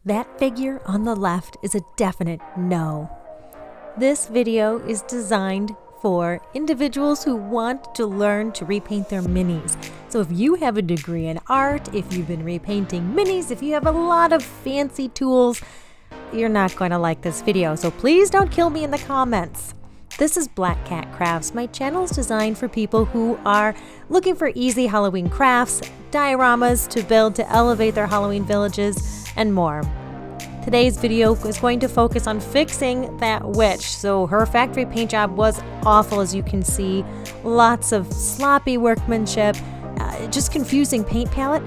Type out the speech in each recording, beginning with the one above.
That figure on the left is a definite no. This video is designed for individuals who want to learn to repaint their minis. So if you have a degree in art, if you've been repainting minis, if you have a lot of fancy tools, you're not going to like this video. So please don't kill me in the comments. This is Black Cat Crafts. My channel is designed for people who are looking for easy Halloween crafts, dioramas to build to elevate their Halloween villages, and more. Today's video is going to focus on fixing that witch. So her factory paint job was awful, as you can see. Lots of sloppy workmanship, just confusing paint palette,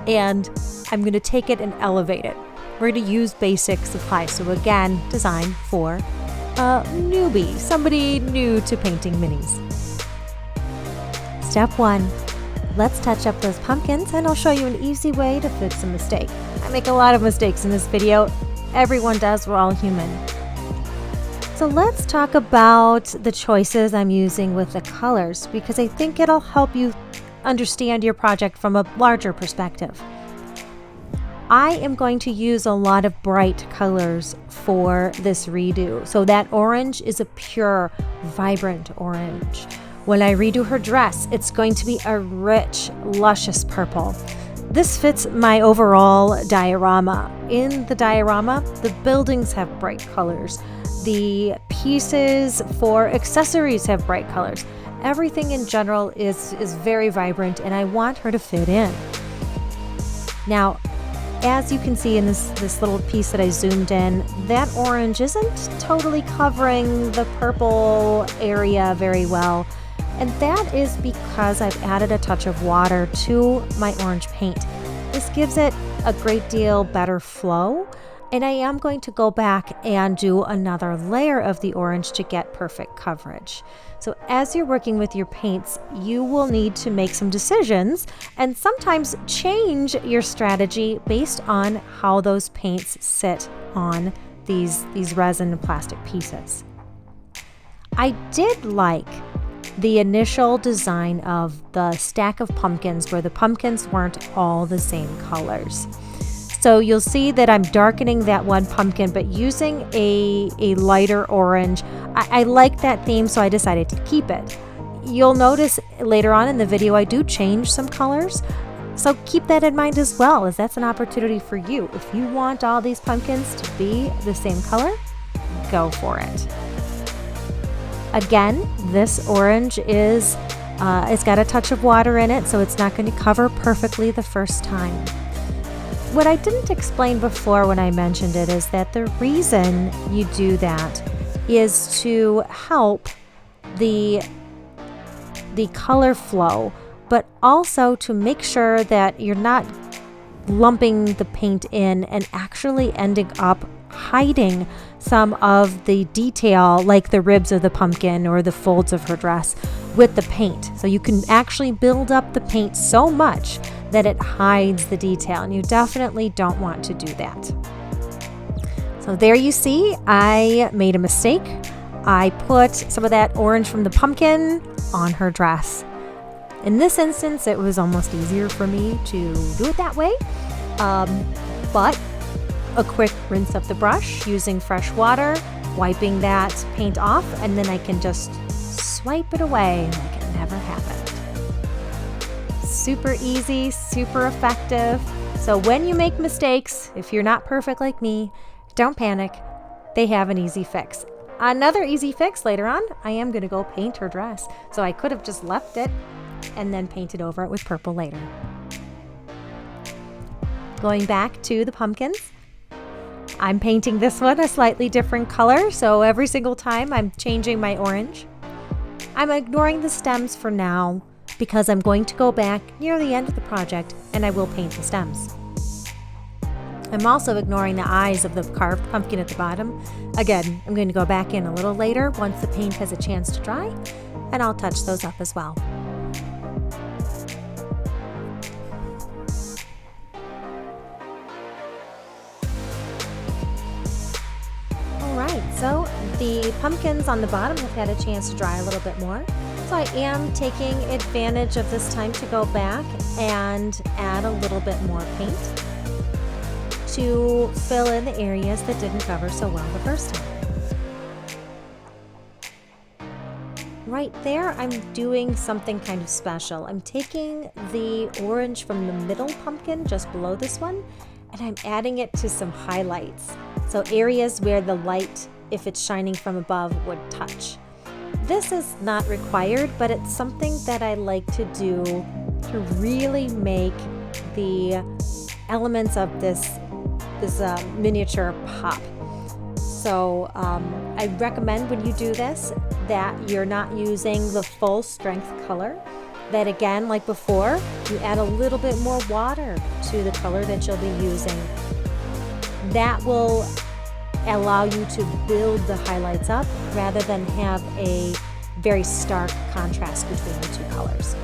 and I'm going to take it and elevate it. We're going to use basic supplies. So again, designed for a newbie, somebody new to painting minis. Step 1. Let's touch up those pumpkins, and I'll show you an easy way to fix a mistake. I make a lot of mistakes in this video. Everyone does, we're all human. So let's talk about the choices I'm using with the colors, because I think it'll help you understand your project from a larger perspective. I am going to use a lot of bright colors for this redo. So that orange is a pure, vibrant orange. When I redo her dress, it's going to be a rich, luscious purple. This fits my overall diorama. In the diorama, the buildings have bright colors. The pieces for accessories have bright colors. Everything in general is very vibrant, and I want her to fit in. Now, as you can see in this little piece that I zoomed in, that orange isn't totally covering the purple area very well. And that is because I've added a touch of water to my orange paint. This gives it a great deal better flow, and I am going to go back and do another layer of the orange to get perfect coverage. So as you're working with your paints, you will need to make some decisions and sometimes change your strategy based on how those paints sit on these resin and plastic pieces. I did like the initial design of the stack of pumpkins where the pumpkins weren't all the same colors. So you'll see that I'm darkening that one pumpkin, but using a lighter orange. I like that theme, so I decided to keep it. You'll notice later on in the video I do change some colors, so keep that in mind as well, as that's an opportunity for you. If you want all these pumpkins to be the same color, go for it. Again, this orange it's got a touch of water in it, so it's not going to cover perfectly the first time. What I didn't explain before when I mentioned it is that the reason you do that is to help the color flow, but also to make sure that you're not lumping the paint in and actually ending up hiding some of the detail, like the ribs of the pumpkin or the folds of her dress, with the paint. So you can actually build up the paint so much that it hides the detail, and you definitely don't want to do that. So there you see, I made a mistake. I put some of that orange from the pumpkin on her dress. In this instance, it was almost easier for me to do it that way, but a quick rinse of the brush using fresh water, wiping that paint off, and then I can just swipe it away like it never happened. Super easy, super effective. So when you make mistakes, if you're not perfect like me, don't panic. They have an easy fix. Another easy fix later on, I am going to go paint her dress. So I could have just left it and then painted over it with purple later. Going back to the pumpkins, I'm painting this one a slightly different color, so every single time I'm changing my orange. I'm ignoring the stems for now because I'm going to go back near the end of the project and I will paint the stems. I'm also ignoring the eyes of the carved pumpkin at the bottom. Again, I'm going to go back in a little later once the paint has a chance to dry, and I'll touch those up as well. So the pumpkins on the bottom have had a chance to dry a little bit more. So I am taking advantage of this time to go back and add a little bit more paint to fill in the areas that didn't cover so well the first time. Right there, I'm doing something kind of special. I'm taking the orange from the middle pumpkin just below this one, and I'm adding it to some highlights. So areas where the light, if it's shining from above, would touch. This is not required, but it's something that I like to do to really make the elements of this miniature pop. So I recommend when you do this that you're not using the full strength color. That again, like before, you add a little bit more water to the color that you'll be using. That will allow you to build the highlights up rather than have a very stark contrast between the two colors.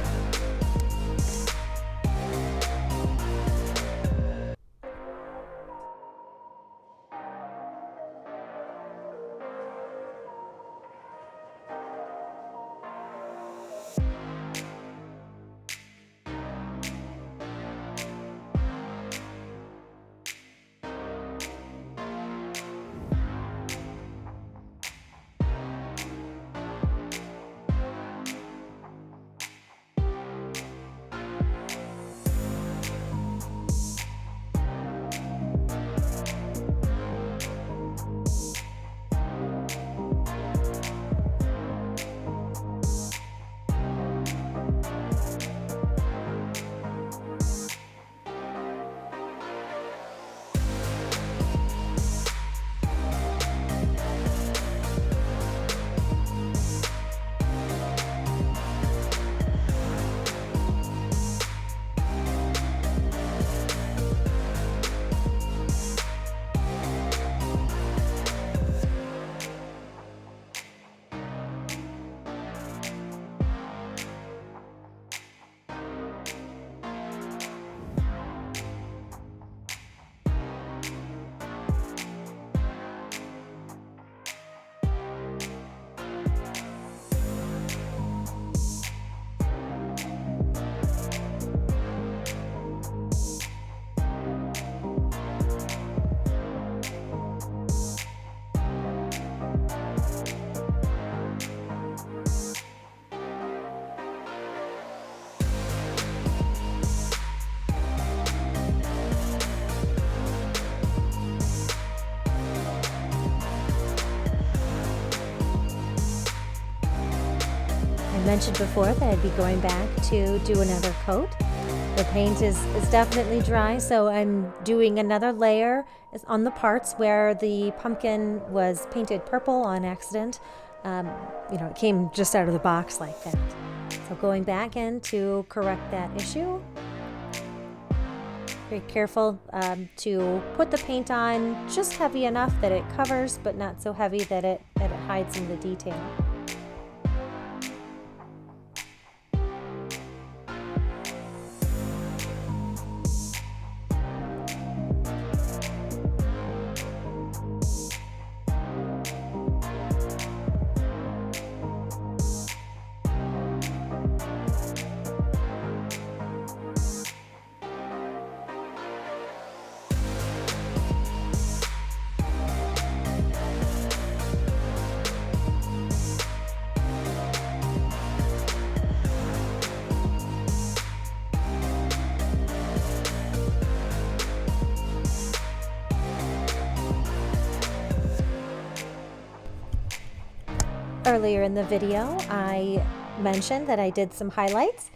I mentioned before that I'd be going back to do another coat. The paint is definitely dry, so I'm doing another layer on the parts where the pumpkin was painted purple on accident. It came just out of the box like that. So going back in to correct that issue. Very careful to put the paint on just heavy enough that it covers, but not so heavy that it hides in the detail. Earlier in the video, I mentioned that I did some highlights.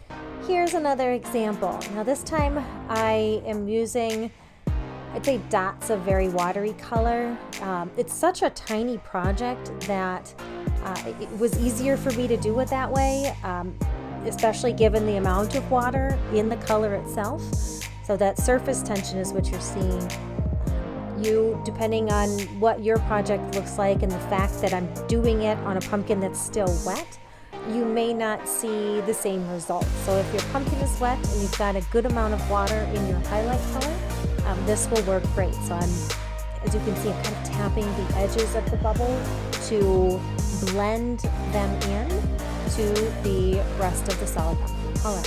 Here's another example. Now this time I am using, I'd say, dots of very watery color. It's such a tiny project that it was easier for me to do it that way, especially given the amount of water in the color itself. So that surface tension is what you're seeing. Depending on what your project looks like and the fact that I'm doing it on a pumpkin that's still wet, you may not see the same results. So if your pumpkin is wet and you've got a good amount of water in your highlight color, this will work great. So as you can see, I'm kind of tapping the edges of the bubble to blend them in to the rest of the solid pumpkin color.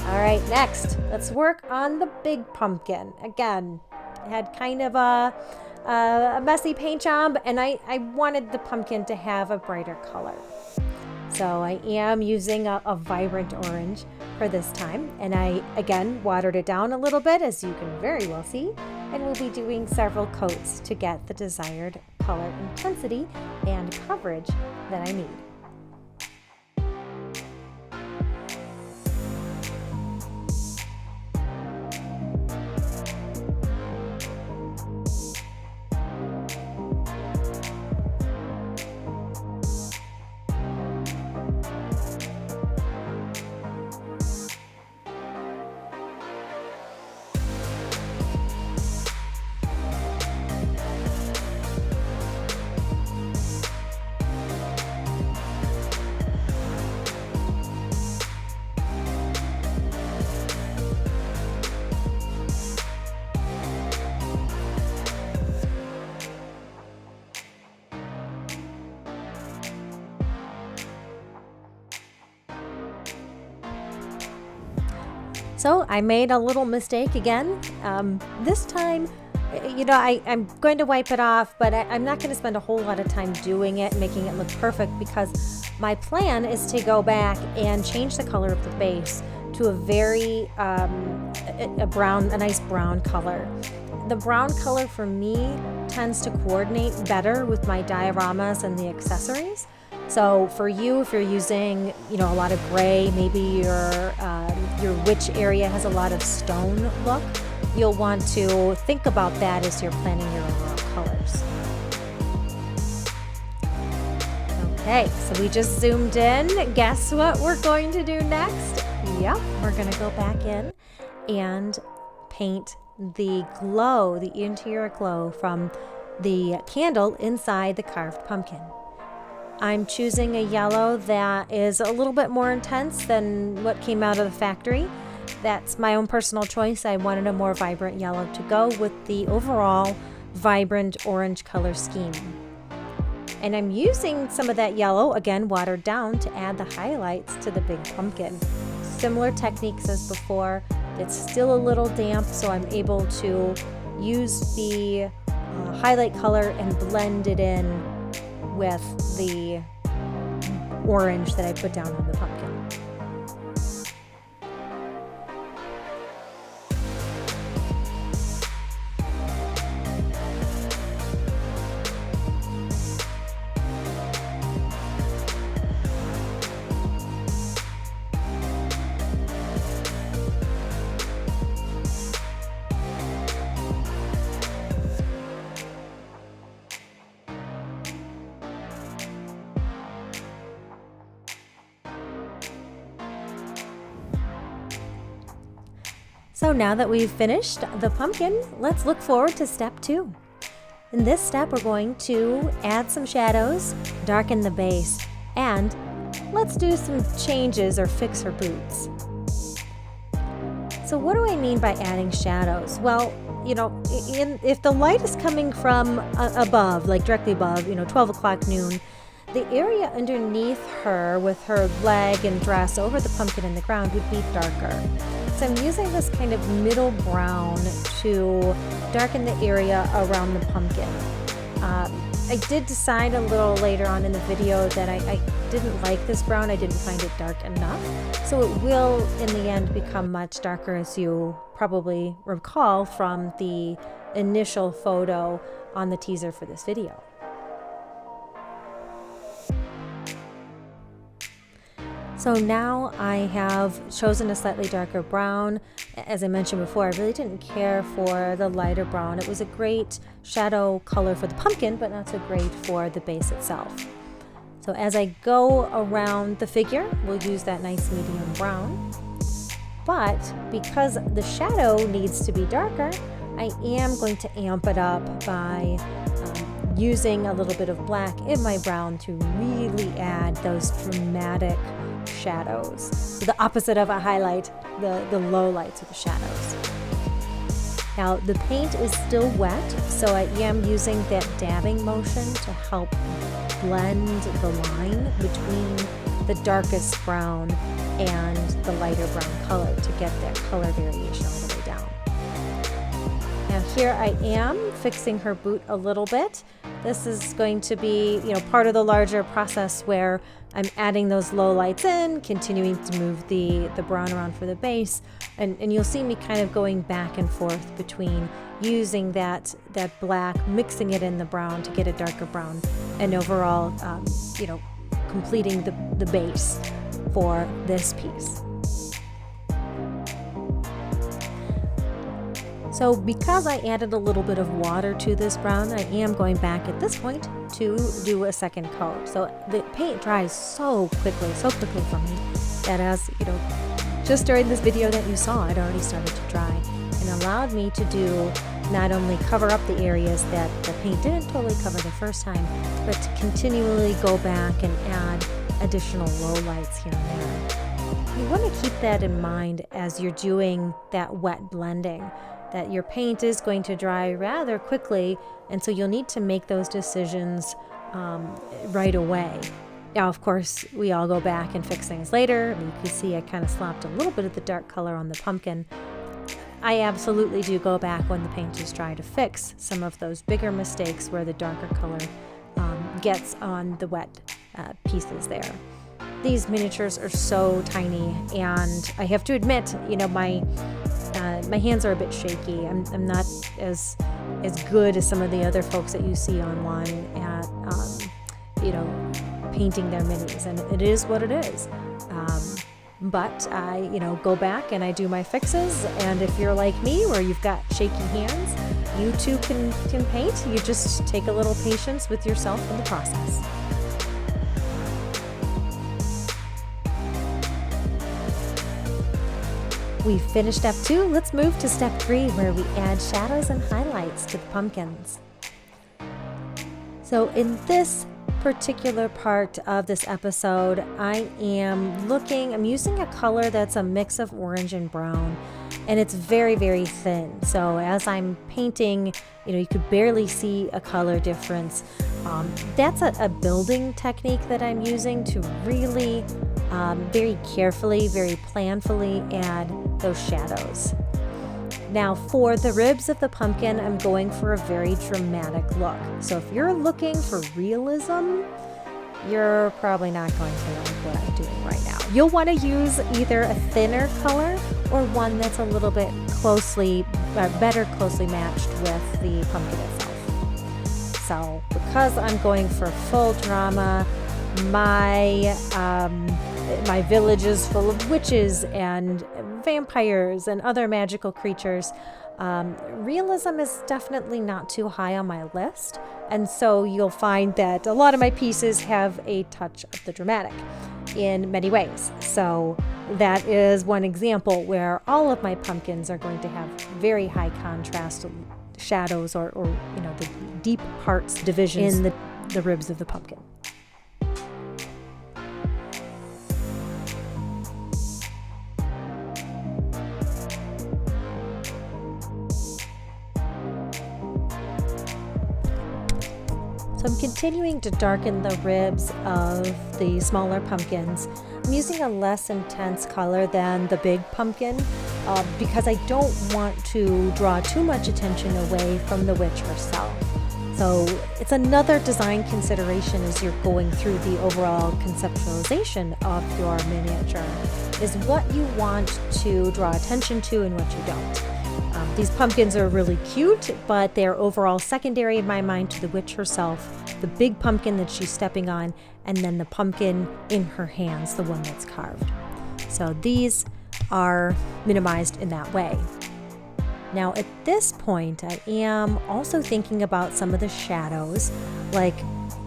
All right, next, let's work on the big pumpkin. Again, I had kind of a messy paint job, and I wanted the pumpkin to have a brighter color. So I am using a vibrant orange for this time, and I again watered it down a little bit, as you can very well see, and we'll be doing several coats to get the desired color intensity and coverage that I need. So I made a little mistake again. This time, you know, I'm going to wipe it off, but I'm not going to spend a whole lot of time doing it, making it look perfect, because my plan is to go back and change the color of the base to a very, a nice brown color. The brown color for me tends to coordinate better with my dioramas and the accessories. So for you, if you're using, you know, a lot of gray, maybe your witch area has a lot of stone look, you'll want to think about that as you're planning your overall colors. Okay, so we just zoomed in. Guess what we're going to do next? Yep, we're going to go back in and paint the glow, the interior glow from the candle inside the carved pumpkin. I'm choosing a yellow that is a little bit more intense than what came out of the factory. That's my own personal choice. I wanted a more vibrant yellow to go with the overall vibrant orange color scheme. And I'm using some of that yellow, again watered down, to add the highlights to the big pumpkin. Similar techniques as before. It's still a little damp, so I'm able to use the highlight color and blend it in with the orange that I put down on the pumpkin. So now that we've finished the pumpkin, let's look forward to step 2. In this step, we're going to add some shadows, darken the base, and let's do some changes or fix her boots. So what do I mean by adding shadows? Well, you know, if the light is coming from above, like directly above, 12 o'clock noon, the area underneath her with her leg and dress over the pumpkin in the ground would be darker. So I'm using this kind of middle brown to darken the area around the pumpkin. I did decide a little later on in the video that I didn't like this brown. I didn't find it dark enough. So it will, in the end, become much darker, as you probably recall from the initial photo on the teaser for this video. So now I have chosen a slightly darker brown. As I mentioned before, I really didn't care for the lighter brown. It was a great shadow color for the pumpkin, but not so great for the base itself. So as I go around the figure, we'll use that nice medium brown. But because the shadow needs to be darker, I am going to amp it up by using a little bit of black in my brown to really add those dramatic shadows. So the opposite of a highlight, the low lights or the shadows. Now the paint is still wet, so I am using that dabbing motion to help blend the line between the darkest brown and the lighter brown color to get that color variation all the way down. Now here I am fixing her boot a little bit. This is going to be, part of the larger process where I'm adding those low lights in, continuing to move the brown around for the base, and you'll see me kind of going back and forth between using that black, mixing it in the brown to get a darker brown, and overall, completing the base for this piece. So because I added a little bit of water to this brown, I am going back at this point to do a second coat. So the paint dries so quickly for me that as just during this video that you saw, it already started to dry and allowed me to do not only cover up the areas that the paint didn't totally cover the first time, but to continually go back and add additional low lights here and there. You want to keep that in mind as you're doing that wet blending, that your paint is going to dry rather quickly, and so you'll need to make those decisions right away. Now, of course, we all go back and fix things later. You can see I kind of slopped a little bit of the dark color on the pumpkin. I absolutely do go back when the paint is dry to fix some of those bigger mistakes where the darker color gets on the wet pieces there. These miniatures are so tiny, and I have to admit, my hands are a bit shaky. I'm not as good as some of the other folks that you see online at painting their minis, and it is what it is. But I go back and I do my fixes, and if you're like me where you've got shaky hands, you too can paint. You just take a little patience with yourself in the process. We've finished step 2. Let's move to step 3, where we add shadows and highlights to the pumpkins. So in this particular part of this episode, I'm using a color that's a mix of orange and brown, and it's very, very thin. So as I'm painting, you could barely see a color difference. That's a building technique that I'm using to really very carefully, very planfully add those shadows. Now for the ribs of the pumpkin, I'm going for a very dramatic look. So if you're looking for realism, you're probably not going to like what I'm doing right now. You'll want to use either a thinner color or one that's a little bit better closely matched with the pumpkin itself. So because I'm going for full drama, my village is full of witches and vampires and other magical creatures. Realism is definitely not too high on my list, and so you'll find that a lot of my pieces have a touch of the dramatic in many ways. So that is one example where all of my pumpkins are going to have very high contrast shadows or the deep parts divisions in the ribs of the pumpkin. So I'm continuing to darken the ribs of the smaller pumpkins. I'm using a less intense color than the big pumpkin because I don't want to draw too much attention away from the witch herself. So it's another design consideration as you're going through the overall conceptualization of your miniature, is what you want to draw attention to and what you don't. These pumpkins are really cute, but they're overall secondary in my mind to the witch herself, the big pumpkin that she's stepping on, and then the pumpkin in her hands, the one that's carved. So these are minimized in that way. Now at this point, I am also thinking about some of the shadows, like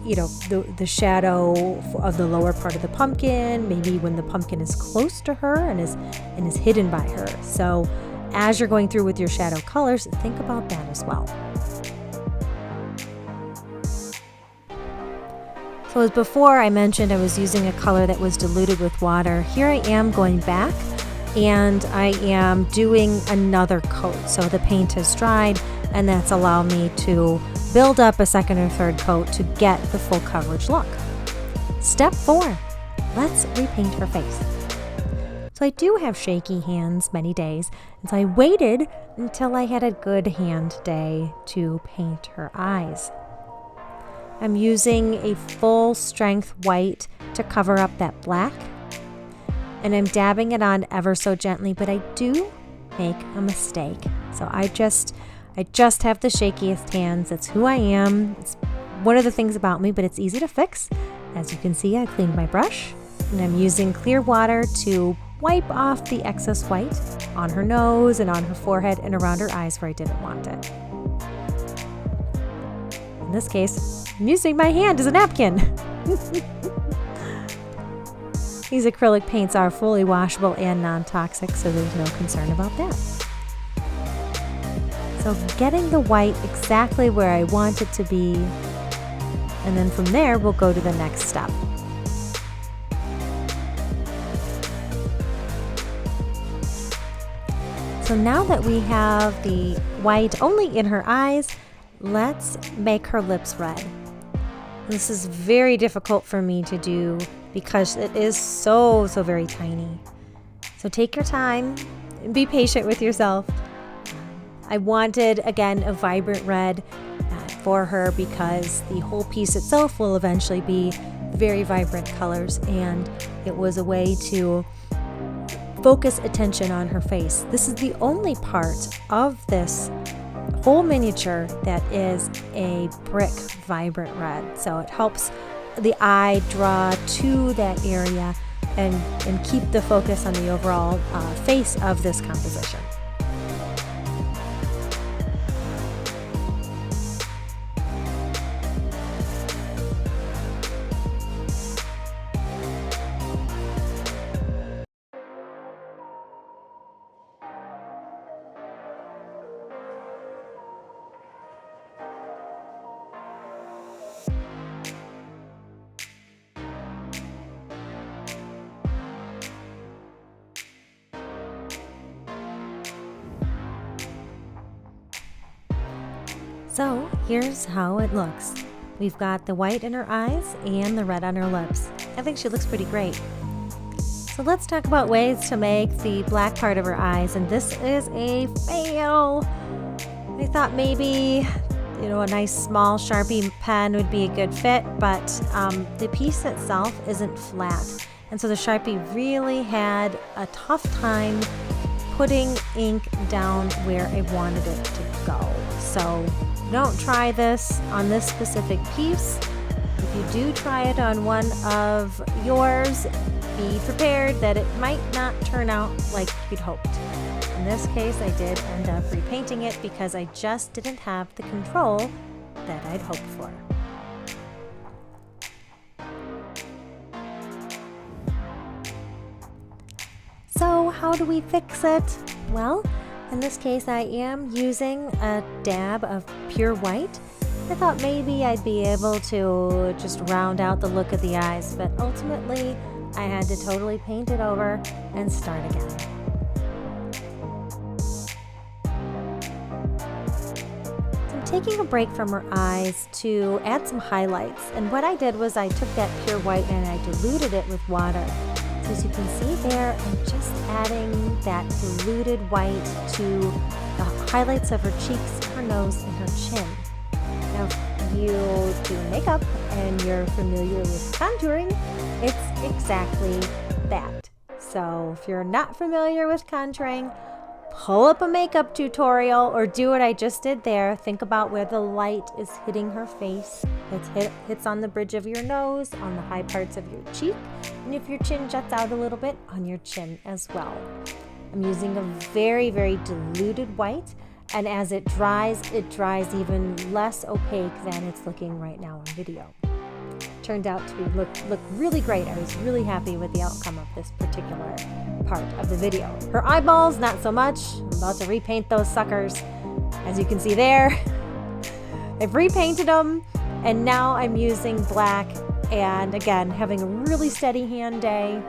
the shadow of the lower part of the pumpkin, maybe when the pumpkin is close to her and is hidden by her. So as you're going through with your shadow colors, think about that as well. So as before I mentioned, I was using a color that was diluted with water. Here I am going back and I am doing another coat. So the paint has dried, and that's allowed me to build up a second or third coat to get the full coverage look. Step 4, let's repaint her face. So I do have shaky hands many days, and so I waited until I had a good hand day to paint her eyes. I'm using a full strength white to cover up that black, and I'm dabbing it on ever so gently, but I do make a mistake. So I just have the shakiest hands. It's who I am. It's one of the things about me, but it's easy to fix. As you can see, I cleaned my brush, and I'm using clear water to wipe off the excess white on her nose and on her forehead and around her eyes where I didn't want it. In this case, I'm using my hand as a napkin. These acrylic paints are fully washable and non-toxic, so there's no concern about that. So getting the white exactly where I want it to be, and then from there we'll go to the next step. So now that we have the white only in her eyes, let's make her lips red. This is very difficult for me to do because it is so very tiny. So take your time and be patient with yourself. I wanted, again, a vibrant red for her because the whole piece itself will eventually be very vibrant colors, and it was a way to focus attention on her face. This is the only part of this whole miniature that is a brick vibrant red. So it helps the eye draw to that area and keep the focus on the overall face of this composition. So here's how it looks. We've got the white in her eyes and the red on her lips. I think she looks pretty great. So let's talk about ways to make the black part of her eyes, and this is a fail. I thought maybe, a nice small Sharpie pen would be a good fit, but the piece itself isn't flat. And so the Sharpie really had a tough time putting ink down where I wanted it to go. So don't try this on this specific piece. If you do try it on one of yours, be prepared that it might not turn out like you'd hoped. In this case, I did end up repainting it because I just didn't have the control that I'd hoped for. So how do we fix it? Well, in this case, I am using a dab of pure white. I thought maybe I'd be able to just round out the look of the eyes, but ultimately I had to totally paint it over and start again. So I'm taking a break from her eyes to add some highlights, and what I did was I took that pure white and I diluted it with water. So as you can see there, I'm just adding that diluted white to the highlights of her cheeks, her nose, and her chin. Now, if you do makeup and you're familiar with contouring, it's exactly that. So if you're not familiar with contouring, pull up a makeup tutorial or do what I just did there. Think about where the light is hitting her face. It hits on the bridge of your nose, on the high parts of your cheek, and if your chin juts out a little bit, on your chin as well. I'm using a very diluted white, and as it dries even less opaque than it's looking right now on video. Turned out to look really great. I was really happy with the outcome of this particular part of the video. Her eyeballs, not so much. I'm about to repaint those suckers. As you can see there, I've repainted them, and now I'm using black, and again, having a really steady hand day,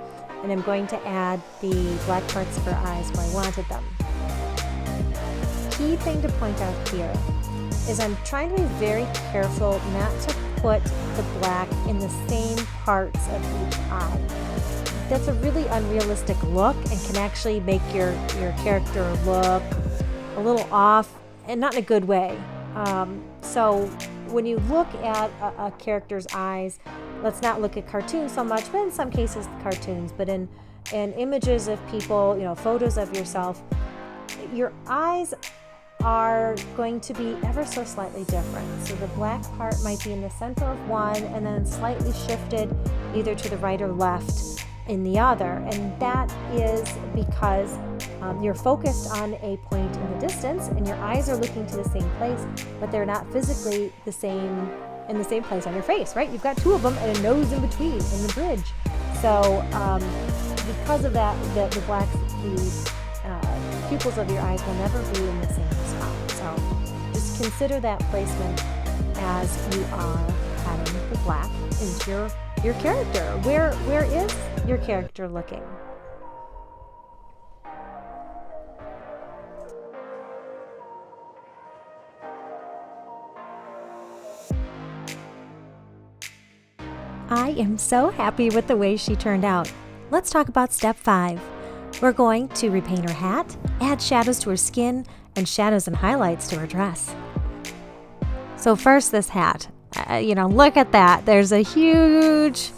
and I'm going to add the black parts of her eyes where I wanted them. Key thing to point out here is I'm trying to be very careful not to put the black in the same parts of each eye. that's a really unrealistic look and can actually make your character look a little off, and not in a good way. So when you look at a character's eyes, let's not look at cartoons so much, but in some cases cartoons, but in images of people, you know, photos of yourself, your eyes are going to be ever so slightly different. So the black part might be in the center of one and then slightly shifted either to the right or left in the other. And that is because you're focused on a point in the distance and your eyes are looking to the same place, but they're not physically in the same place on your face, right? You've got two of them and a nose in between in the bridge. So because of that, the pupils of your eyes will never be in the same spot. So just consider that placement as you are adding the black into your character. Where is your character looking? I am so happy with the way she turned out. Let's talk about step 5. We're going to repaint her hat, add shadows to her skin, and shadows and highlights to her dress. So first, this hat. Look at that. There's a huge,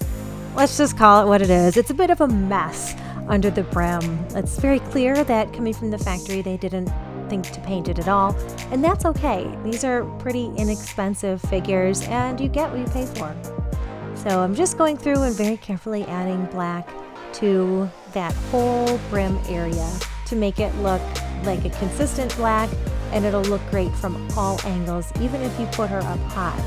let's just call it what it is. It's a bit of a mess under the brim. It's very clear that coming from the factory, they didn't think to paint it at all, and that's okay. These are pretty inexpensive figures, and you get what you pay for. So I'm just going through and very carefully adding black to that whole brim area to make it look like a consistent black, and it'll look great from all angles, even if you put her up high.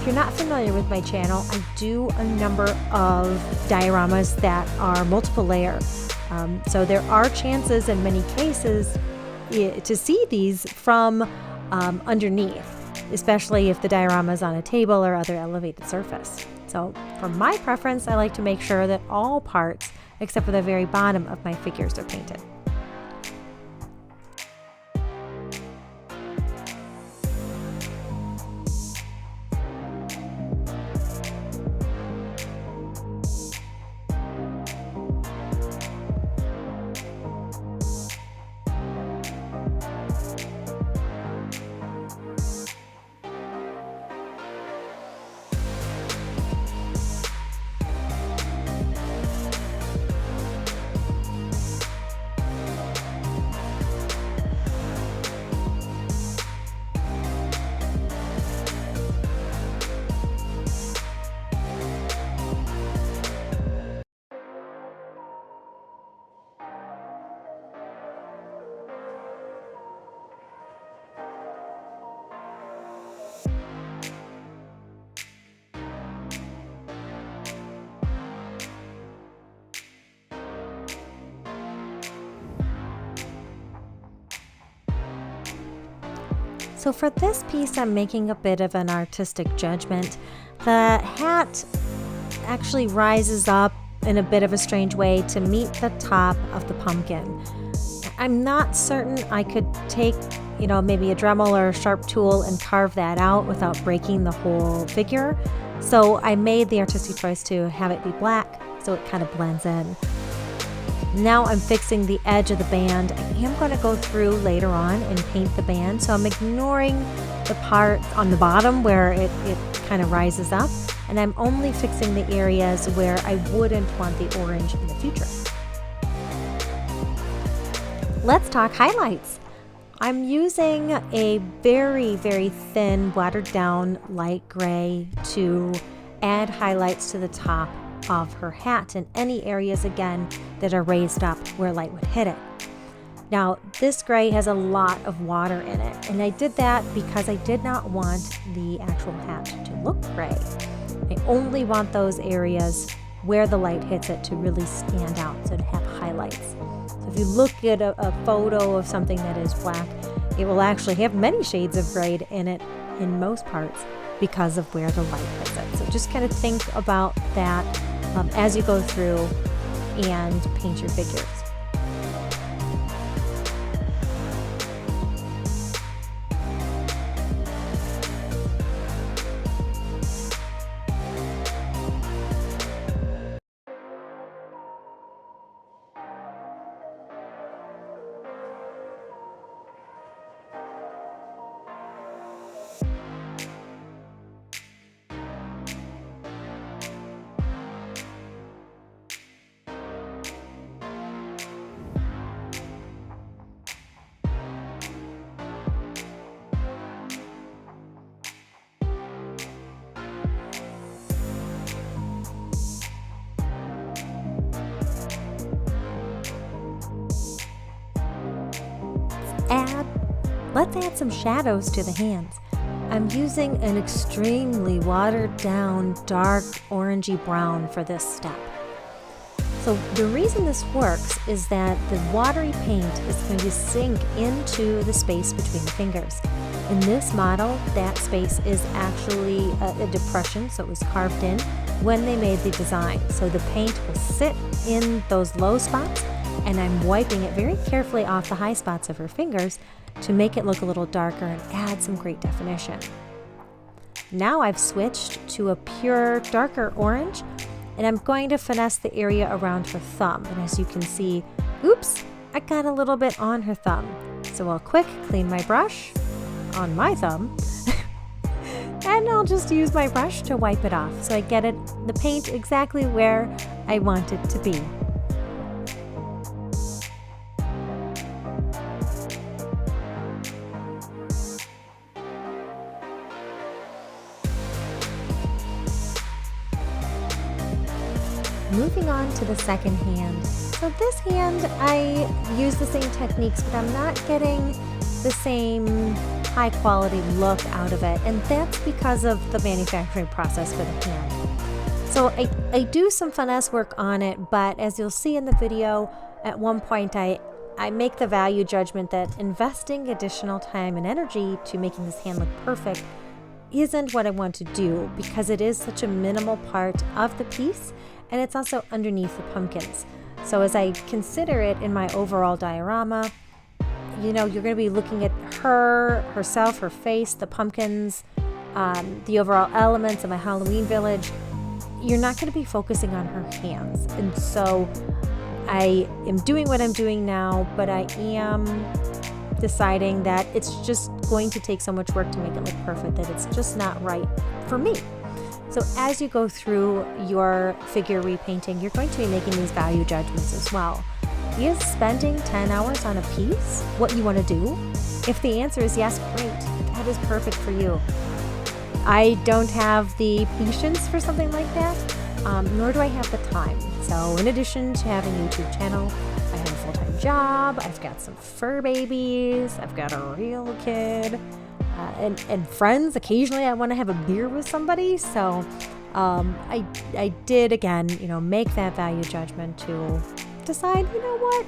If you're not familiar with my channel, I do a number of dioramas that are multiple layer. So there are chances in many cases to see these from underneath, especially if the diorama is on a table or other elevated surface. So for my preference, I like to make sure that all parts, except for the very bottom of my figures, are painted. So for this piece, I'm making a bit of an artistic judgment. The hat actually rises up in a bit of a strange way to meet the top of the pumpkin. I'm not certain I could take, maybe a Dremel or a sharp tool and carve that out without breaking the whole figure. So I made the artistic choice to have it be black so it kind of blends in. Now I'm fixing the edge of the band. I am going to go through later on and paint the band, so I'm ignoring the part on the bottom where it kind of rises up, and I'm only fixing the areas where I wouldn't want the orange in the future. Let's talk highlights. I'm using a very, very thin, watered down light gray to add highlights to the top of her hat and any areas again that are raised up where light would hit it. Now this gray has a lot of water in it, and I did that because I did not want the actual hat to look gray. I only want those areas where the light hits it to really stand out, so to have highlights. So if you look at a photo of something that is black, it will actually have many shades of gray in it in most parts because of where the light hits it. So just kind of think about that as you go through and paint your figures. add some shadows to the hands. I'm using an extremely watered down dark orangey brown for this step. So the reason this works is that the watery paint is going to sink into the space between the fingers. In this model, that space is actually a depression, so it was carved in when they made the design. So the paint will sit in those low spots, and I'm wiping it very carefully off the high spots of her fingers to make it look a little darker and add some great definition. Now I've switched to a pure darker orange, and I'm going to finesse the area around her thumb. And as you can see, oops, I got a little bit on her thumb. So I'll quick clean my brush on my thumb, and I'll just use my brush to wipe it off so I get the paint exactly where I want it to be. Moving on to the second hand. So this hand, I use the same techniques, but I'm not getting the same high quality look out of it, and that's because of the manufacturing process for the hand. So I do some finesse work on it, but as you'll see in the video, at one point I make the value judgment that investing additional time and energy to making this hand look perfect isn't what I want to do, because it is such a minimal part of the piece, and it's also underneath the pumpkins. So as I consider it in my overall diorama, you know, you're going to be looking at herself, her face, the pumpkins, the overall elements of my Halloween village. You're not going to be focusing on her hands. And so I am doing what I'm doing now, but I am deciding that it's just going to take so much work to make it look perfect that it's just not right for me. So as you go through your figure repainting, you're going to be making these value judgments as well. Is spending 10 hours on a piece what you want to do? If the answer is yes, great. That is perfect for you. I don't have the patience for something like that, nor do I have the time. So in addition to having a YouTube channel, I have a full-time job, I've got some fur babies, I've got a real kid, and friends. Occasionally I want to have a beer with somebody. So I did, again, you know, make that value judgment to decide, you know what,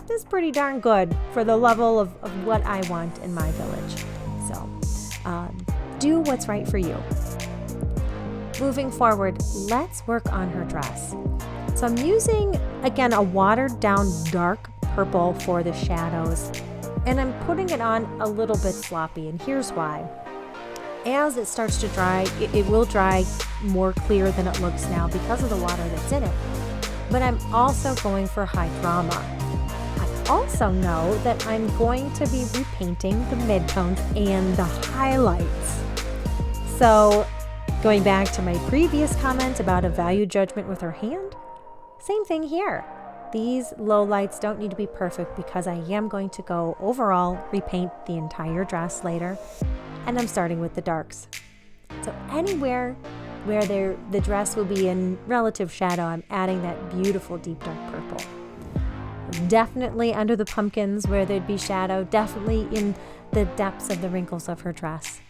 this is pretty darn good for the level of what I want in my village. So do what's right for you. Moving forward, let's work on her dress. So I'm using, again, a watered down dark purple for the shadows, and I'm putting it on a little bit sloppy, and here's why. As it starts to dry, it will dry more clear than it looks now because of the water that's in it. But I'm also going for high drama. I also know that I'm going to be repainting the midtones and the highlights. So going back to my previous comment about a value judgment with her hand, same thing here. These lowlights don't need to be perfect because I am going to go overall repaint the entire dress later, and I'm starting with the darks. So anywhere where the dress will be in relative shadow, I'm adding that beautiful deep dark purple. Definitely under the pumpkins where there'd be shadow, definitely in the depths of the wrinkles of her dress.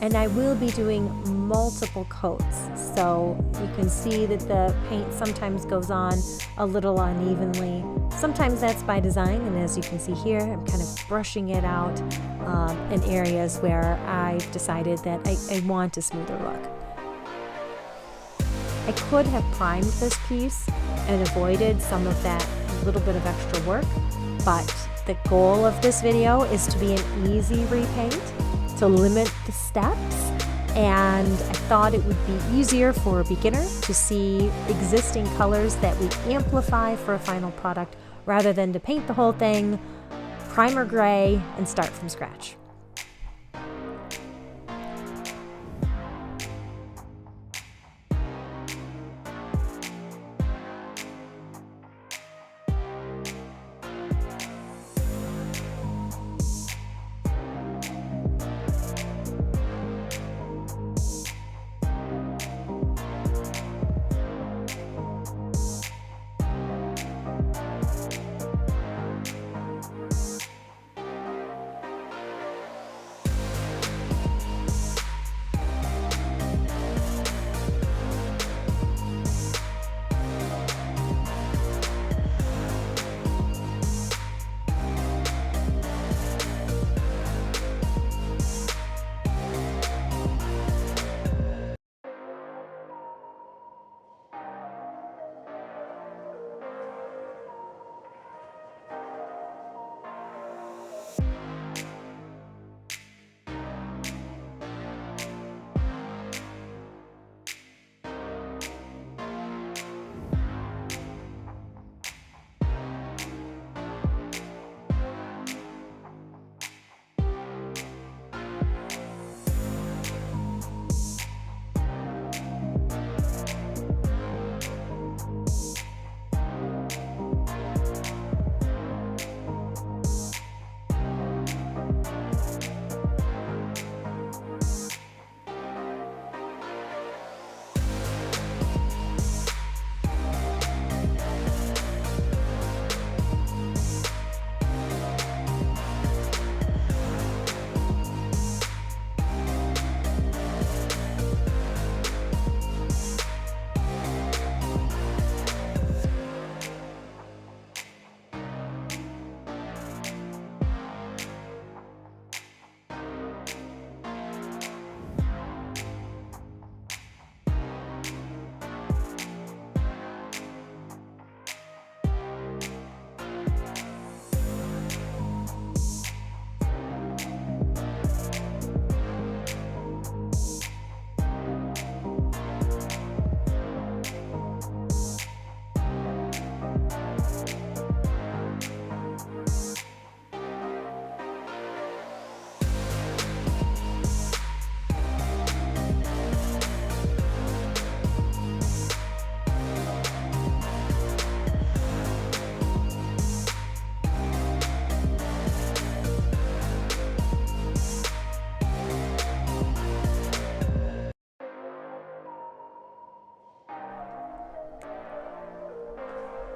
And I will be doing multiple coats, so you can see that the paint sometimes goes on a little unevenly. Sometimes that's by design, and as you can see here, I'm kind of brushing it out in areas where I've decided that I want a smoother look. I could have primed this piece and avoided some of that little bit of extra work, but the goal of this video is to be an easy repaint, to limit the steps, and I thought it would be easier for a beginner to see existing colors that we amplify for a final product rather than to paint the whole thing primer gray and start from scratch.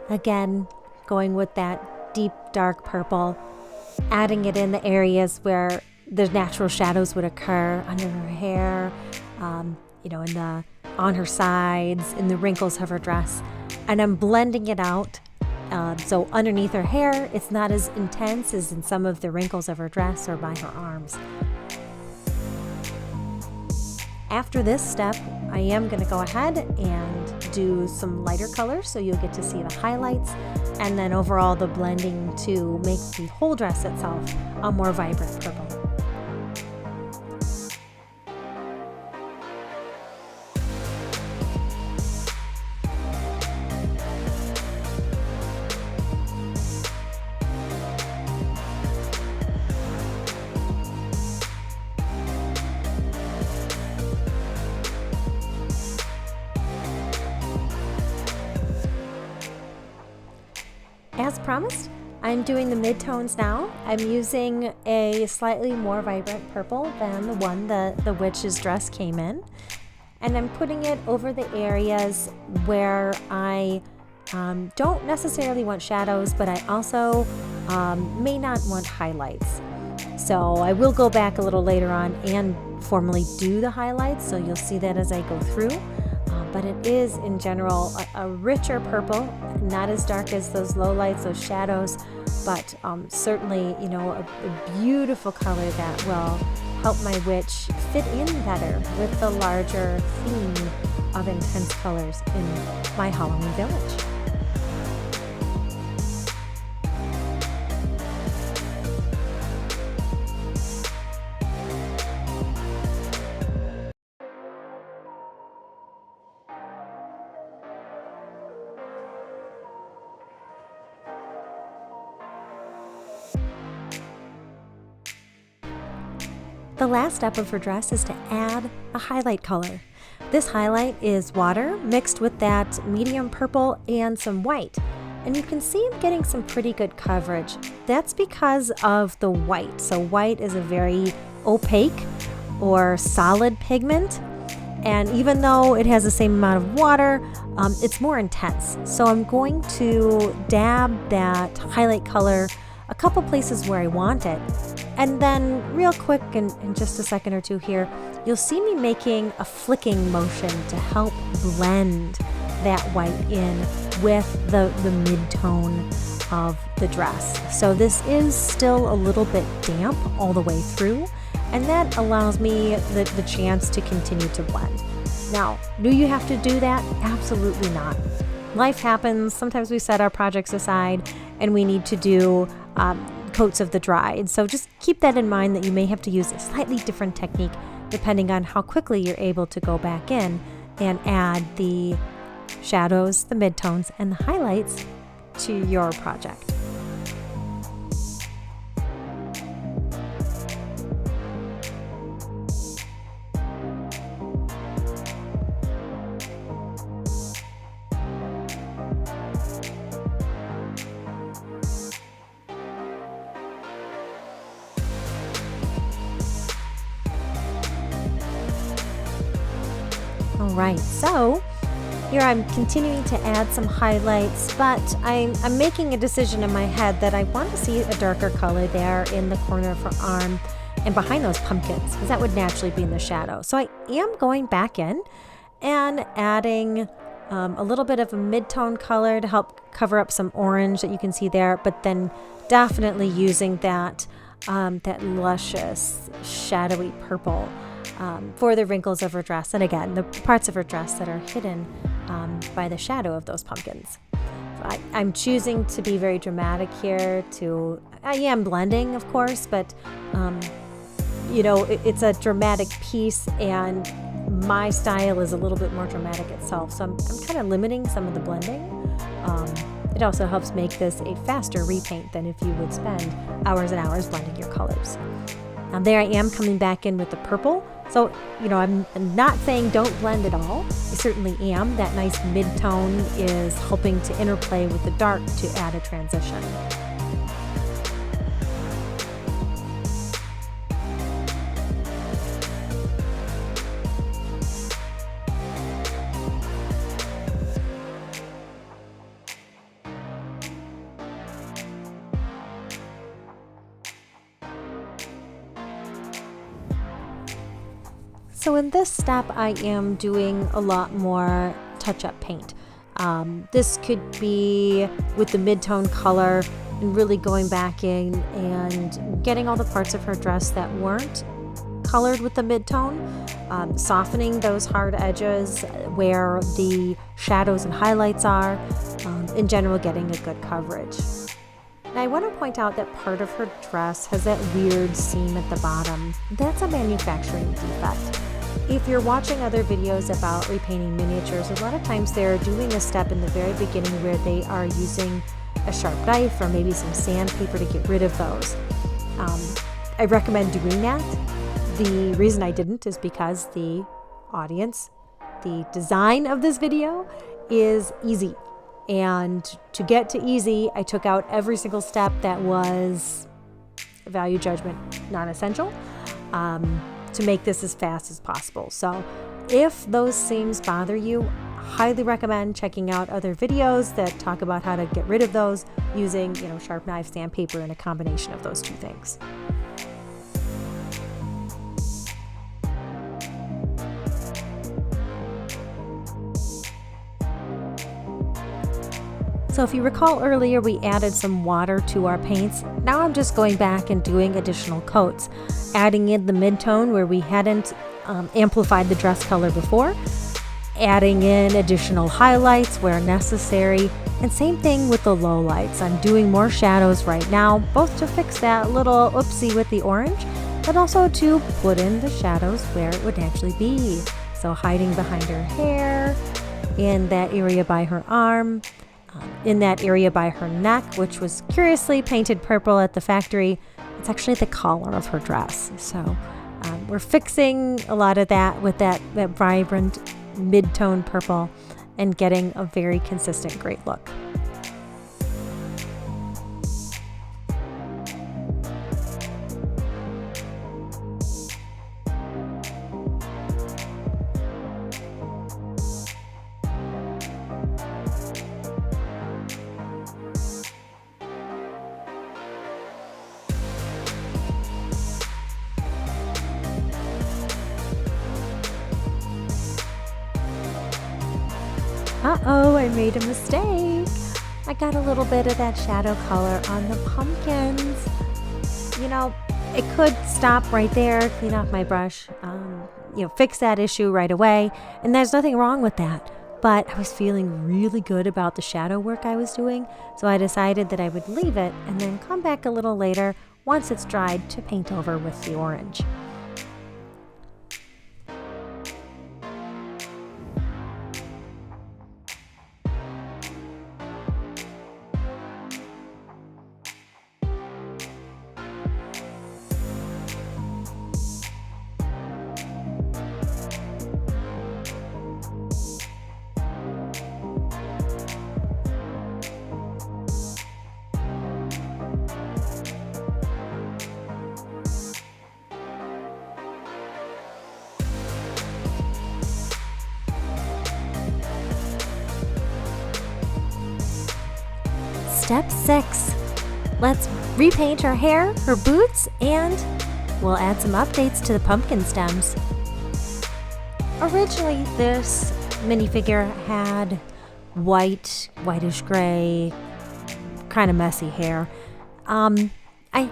Again, going with that deep dark purple, adding it in the areas where the natural shadows would occur, under her hair, on her sides, in the wrinkles of her dress. And I'm blending it out. So underneath her hair, it's not as intense as in some of the wrinkles of her dress or by her arms. After this step, I am going to go ahead and do some lighter colors, so you'll get to see the highlights, and then overall the blending to make the whole dress itself a more vibrant purple. As promised, I'm doing the midtones now. I'm using a slightly more vibrant purple than the one the witch's dress came in. And I'm putting it over the areas where I don't necessarily want shadows, but I also may not want highlights. So I will go back a little later on and formally do the highlights, so you'll see that as I go through. But it is, in general, a richer purple, not as dark as those low lights, those shadows, but certainly, a beautiful color that will help my witch fit in better with the larger theme of intense colors in my Halloween village. The last step of her dress is to add a highlight color. This highlight is water mixed with that medium purple and some white. And you can see I'm getting some pretty good coverage. That's because of the white. So white is a very opaque or solid pigment. And even though it has the same amount of water, it's more intense. So I'm going to dab that highlight color a couple places where I want it. And then real quick, in just a second or two here, you'll see me making a flicking motion to help blend that white in with the mid-tone of the dress. So this is still a little bit damp all the way through, and that allows me the chance to continue to blend. Now, do you have to do that? Absolutely not. Life happens. Sometimes we set our projects aside and we need to do coats of the dried. So just keep that in mind, that you may have to use a slightly different technique depending on how quickly you're able to go back in and add the shadows, the midtones, and the highlights to your project. All right, so here I'm continuing to add some highlights, but I'm making a decision in my head that I want to see a darker color there in the corner of her arm and behind those pumpkins, because that would naturally be in the shadow. So I am going back in and adding a little bit of a mid-tone color to help cover up some orange that you can see there, but then definitely using that luscious shadowy purple for the wrinkles of her dress, and again, the parts of her dress that are hidden by the shadow of those pumpkins. So I'm choosing to be very dramatic here. I am blending, of course, but it's a dramatic piece, and my style is a little bit more dramatic itself. So I'm kind of limiting some of the blending. It also helps make this a faster repaint than if you would spend hours and hours blending your colors. Now there I am coming back in with the purple. So, I'm not saying don't blend at all. I certainly am. That nice mid-tone is helping to interplay with the dark to add a transition. So in this step, I am doing a lot more touch-up paint. This could be with the mid-tone color and really going back in and getting all the parts of her dress that weren't colored with the mid-tone, softening those hard edges where the shadows and highlights are, in general getting a good coverage. Now I want to point out that part of her dress has that weird seam at the bottom. That's a manufacturing defect. If you're watching other videos about repainting miniatures, a lot of times they're doing a step in the very beginning where they are using a sharp knife or maybe some sandpaper to get rid of those. I recommend doing that. The reason I didn't is because the audience, the design of this video is easy. And to get to easy, I took out every single step that was value judgment non-essential, to make this as fast as possible. So if those seams bother you, highly recommend checking out other videos that talk about how to get rid of those using, sharp knife, sandpaper, and a combination of those two things. So if you recall earlier, we added some water to our paints. Now I'm just going back and doing additional coats, adding in the mid-tone where we hadn't amplified the dress color before, adding in additional highlights where necessary, and same thing with the low lights. I'm doing more shadows right now, both to fix that little oopsie with the orange, but also to put in the shadows where it would actually be. So hiding behind her hair, in that area by her arm, in that area by her neck, which was curiously painted purple at the factory. It's actually the collar of her dress. So we're fixing a lot of that with that vibrant mid-tone purple and getting a very consistent great look. Uh-oh, I made a mistake. I got a little bit of that shadow color on the pumpkins. It could stop right there, clean off my brush, fix that issue right away. And there's nothing wrong with that. But I was feeling really good about the shadow work I was doing, so I decided that I would leave it and then come back a little later once it's dried to paint over with the orange. Step 6. Let's repaint her hair, her boots, and we'll add some updates to the pumpkin stems. Originally, this minifigure had whitish gray, kind of messy hair. I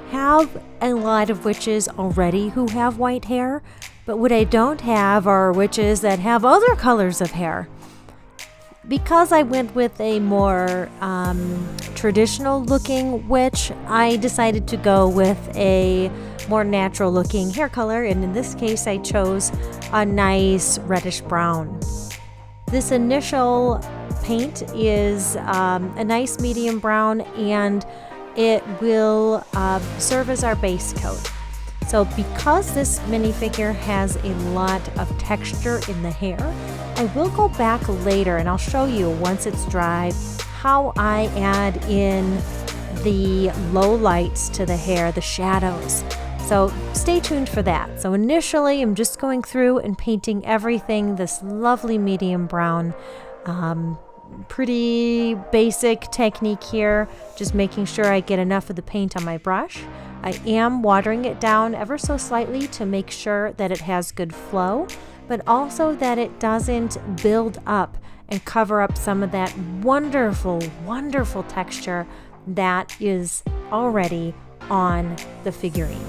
have a lot of witches already who have white hair, but what I don't have are witches that have other colors of hair. Because I went with a more traditional looking witch, I decided to go with a more natural looking hair color, and in this case I chose a nice reddish brown. This initial paint is a nice medium brown, and it will serve as our base coat. So because this minifigure has a lot of texture in the hair, I will go back later and I'll show you once it's dry how I add in the low lights to the hair, the shadows. So stay tuned for that. So initially I'm just going through and painting everything this lovely medium brown. Pretty basic technique here, just making sure I get enough of the paint on my brush I am watering it down ever so slightly to make sure that it has good flow, but also that it doesn't build up and cover up some of that wonderful, wonderful texture that is already on the figurine.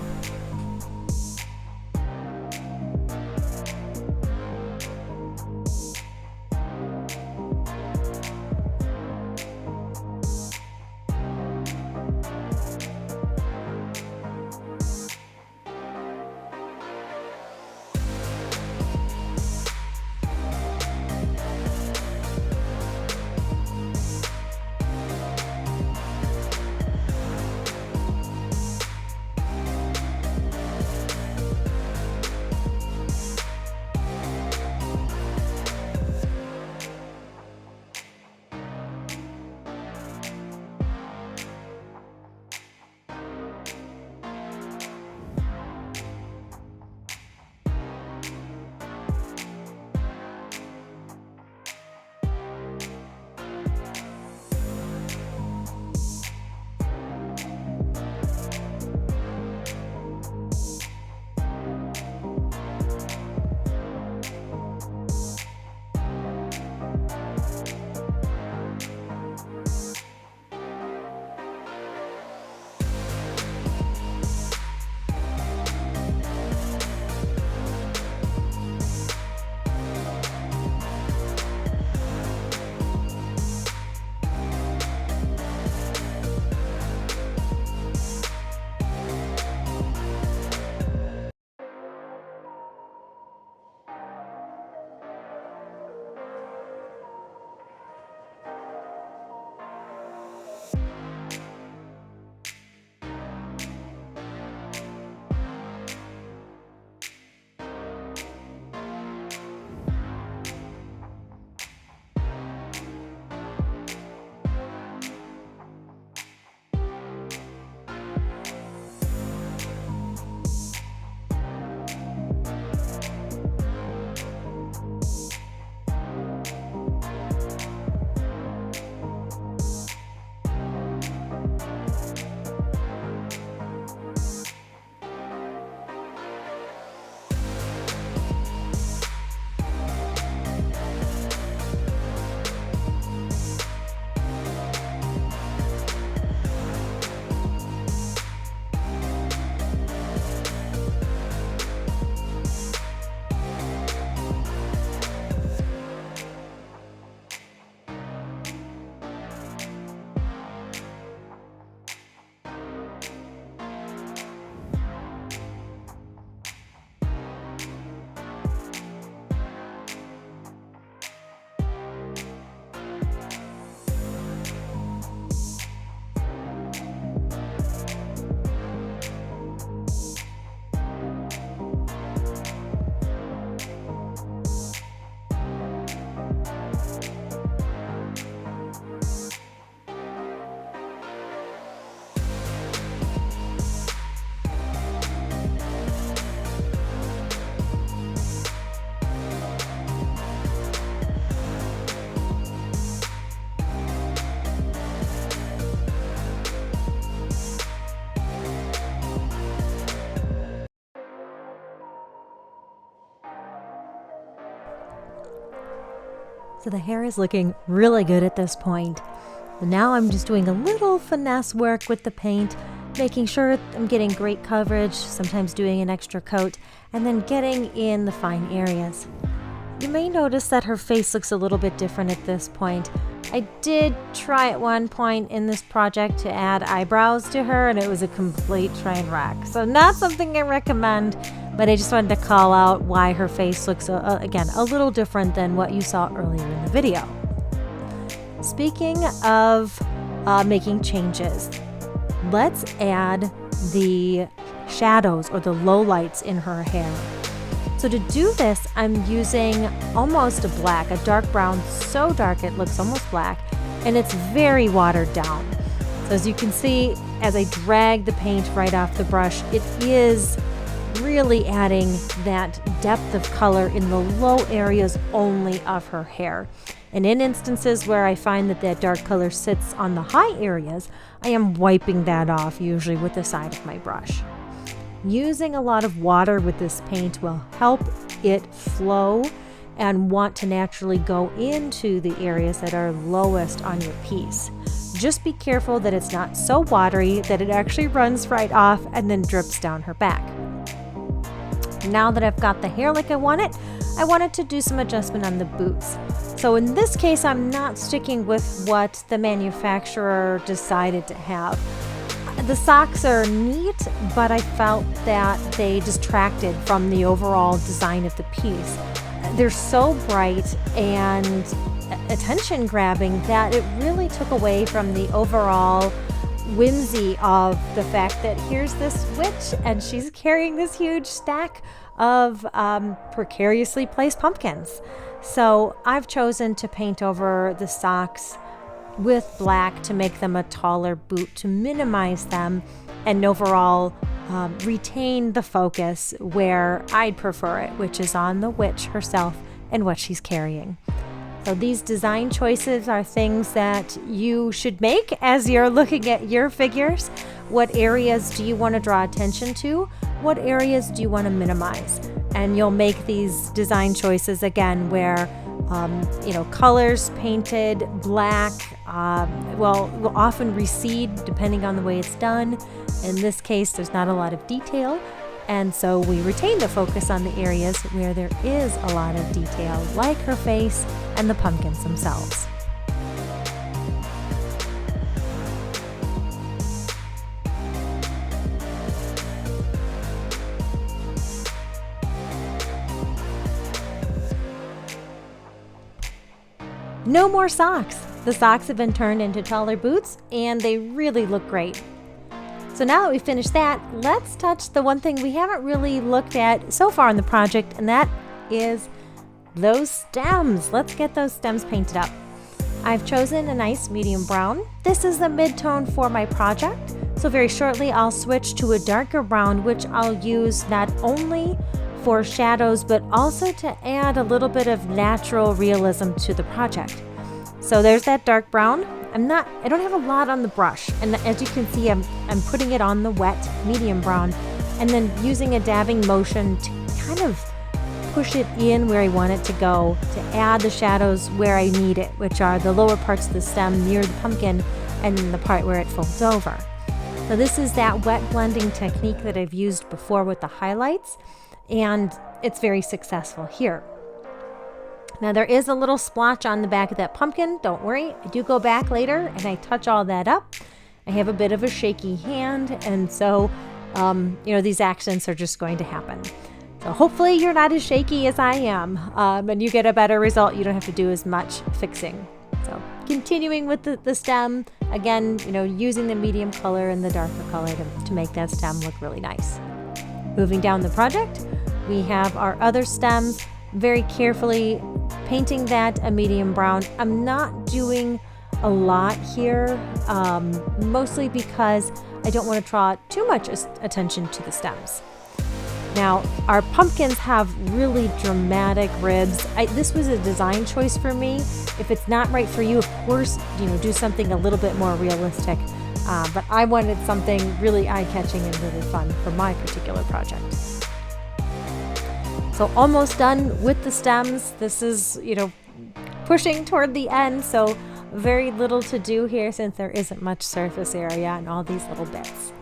So the hair is looking really good at this point. Now I'm just doing a little finesse work with the paint, making sure I'm getting great coverage, sometimes doing an extra coat, and then getting in the fine areas. You may notice that her face looks a little bit different at this point. I did try at one point in this project to add eyebrows to her, and it was a complete train wreck. So not something I recommend, but I just wanted to call out why her face looks, again, a little different than what you saw earlier in the video. Speaking of making changes, let's add the shadows or the lowlights in her hair. So to do this, I'm using almost a black, a dark brown, so dark it looks almost black, and it's very watered down. So as you can see, as I drag the paint right off the brush, it is really adding that depth of color in the low areas only of her hair. And in instances where I find that that dark color sits on the high areas, I am wiping that off, usually with the side of my brush. Using a lot of water with this paint will help it flow and want to naturally go into the areas that are lowest on your piece. Just be careful that it's not so watery that it actually runs right off and then drips down her back. Now that I've got the hair like I wanted to do some adjustment on the boots. So in this case, I'm not sticking with what the manufacturer decided to have. The socks are neat, but I felt that they distracted from the overall design of the piece. They're so bright and attention grabbing that it really took away from the overall whimsy of the fact that here's this witch and she's carrying this huge stack of precariously placed pumpkins. So I've chosen to paint over the socks with black to make them a taller boot to minimize them and overall retain the focus where I'd prefer it, which is on the witch herself and what she's carrying. So these design choices are things that you should make as you're looking at your figures. What areas do you want to draw attention to? What areas do you want to minimize? And you'll make these design choices again where colors painted black will often recede depending on the way it's done. In this case, there's not a lot of detail, and so we retain the focus on the areas where there is a lot of detail, like her face and the pumpkins themselves. No more socks. The socks have been turned into taller boots and they really look great. So now that we've finished that, let's touch the one thing we haven't really looked at so far in the project, and that is those stems. Let's get those stems painted up. I've chosen a nice medium brown. This is the mid-tone for my project. So very shortly I'll switch to a darker brown, which I'll use not only for shadows, but also to add a little bit of natural realism to the project. So there's that dark brown. I don't have a lot on the brush, and as you can see, I'm putting it on the wet medium brown and then using a dabbing motion to kind of push it in where I want it to go, to add the shadows where I need it, which are the lower parts of the stem near the pumpkin and the part where it folds over. So this is that wet blending technique that I've used before with the highlights, and it's very successful here. Now there is a little splotch on the back of that pumpkin. Don't worry, I do go back later and I touch all that up. I have a bit of a shaky hand, and so these accidents are just going to happen. So hopefully you're not as shaky as I am, and you get a better result. You don't have to do as much fixing. So continuing with the stem, again, using the medium color and the darker color to make that stem look really nice. Moving down the project, we have our other stems. Very carefully painting that a medium brown. I'm not doing a lot here, mostly because I don't want to draw too much attention to the stems. Now, our pumpkins have really dramatic ribs. This was a design choice for me. If it's not right for you, of course, do something a little bit more realistic. But I wanted something really eye-catching and really fun for my particular project. So almost done with the stems. This is, pushing toward the end, so very little to do here since there isn't much surface area and all these little bits.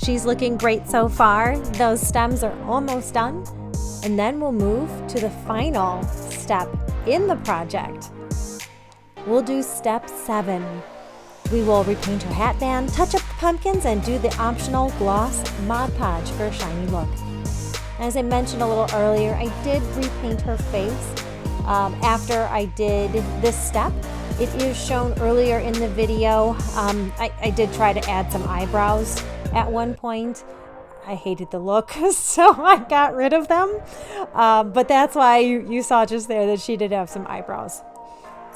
She's looking great so far. Those stems are almost done. And then we'll move to the final step in the project. We'll do step 7. We will repaint her hat band, touch up the pumpkins, and do the optional gloss Mod Podge for a shiny look. As I mentioned a little earlier, I did repaint her face after I did this step. It is shown earlier in the video. I did try to add some eyebrows at one point. I hated the look, so I got rid of them. But that's why you saw just there that she did have some eyebrows.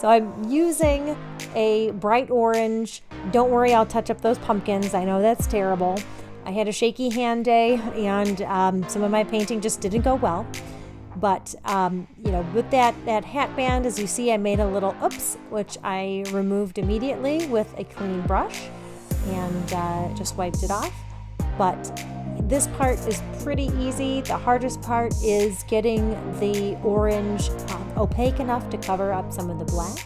So I'm using a bright orange. Don't worry, I'll touch up those pumpkins. I know that's terrible. I had a shaky hand day, and some of my painting just didn't go well. But, with that hat band, as you see, I made a little oops, which I removed immediately with a clean brush and just wiped it off. But this part is pretty easy. The hardest part is getting the orange opaque enough to cover up some of the black.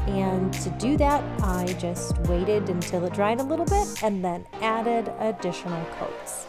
And to do that, I just waited until it dried a little bit and then added additional coats.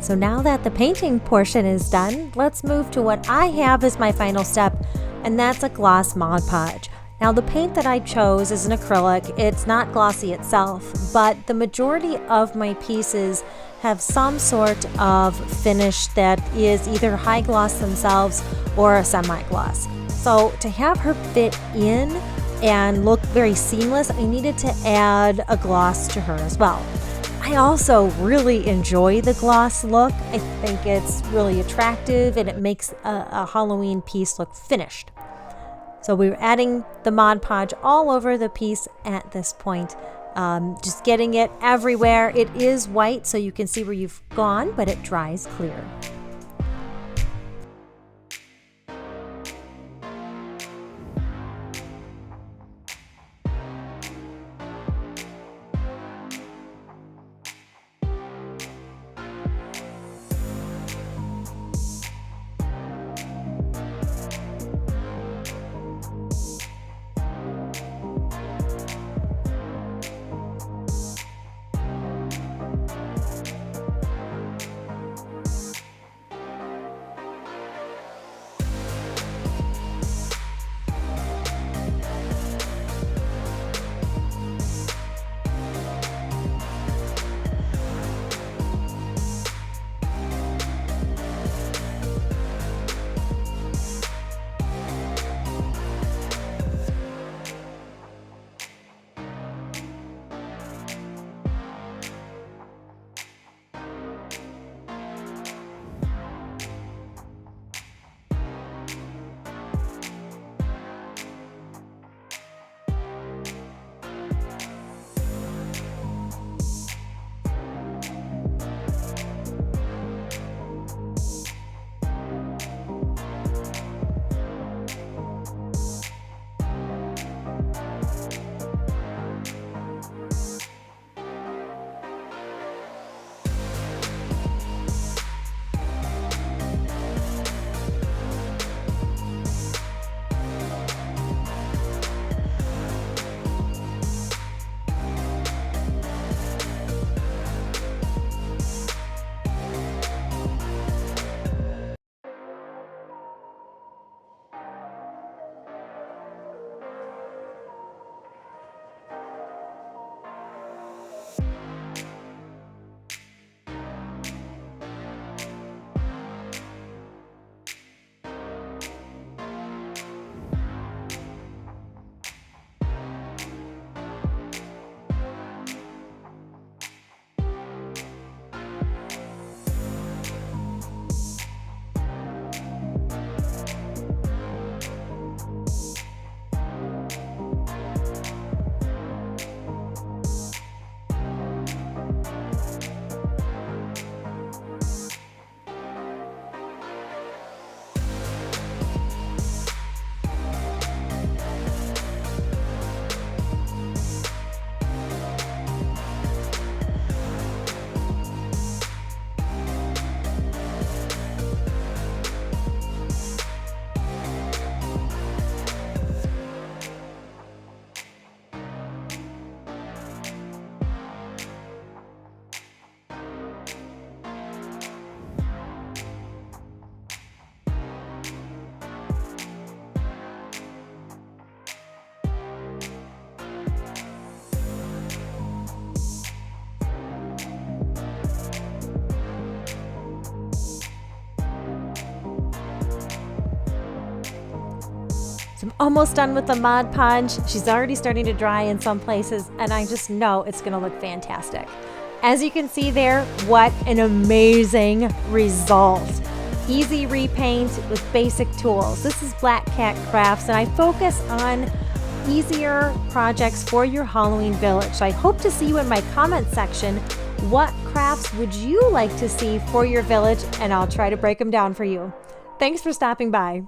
So now that the painting portion is done, let's move to what I have as my final step, and that's a gloss Mod Podge. Now the paint that I chose is an acrylic. It's not glossy itself, but the majority of my pieces have some sort of finish that is either high gloss themselves or a semi-gloss. So to have her fit in and look very seamless, I needed to add a gloss to her as well. I also really enjoy the gloss look. I think it's really attractive and it makes a Halloween piece look finished. So we're adding the Mod Podge all over the piece at this point, just getting it everywhere. It is white, so you can see where you've gone, but it dries clear. So I'm almost done with the Mod Podge. She's already starting to dry in some places, and I just know it's gonna look fantastic. As you can see there, what an amazing result. Easy repaint with basic tools. This is Black Cat Crafts, and I focus on easier projects for your Halloween village. So I hope to see you in my comment section. What crafts would you like to see for your village? And I'll try to break them down for you. Thanks for stopping by.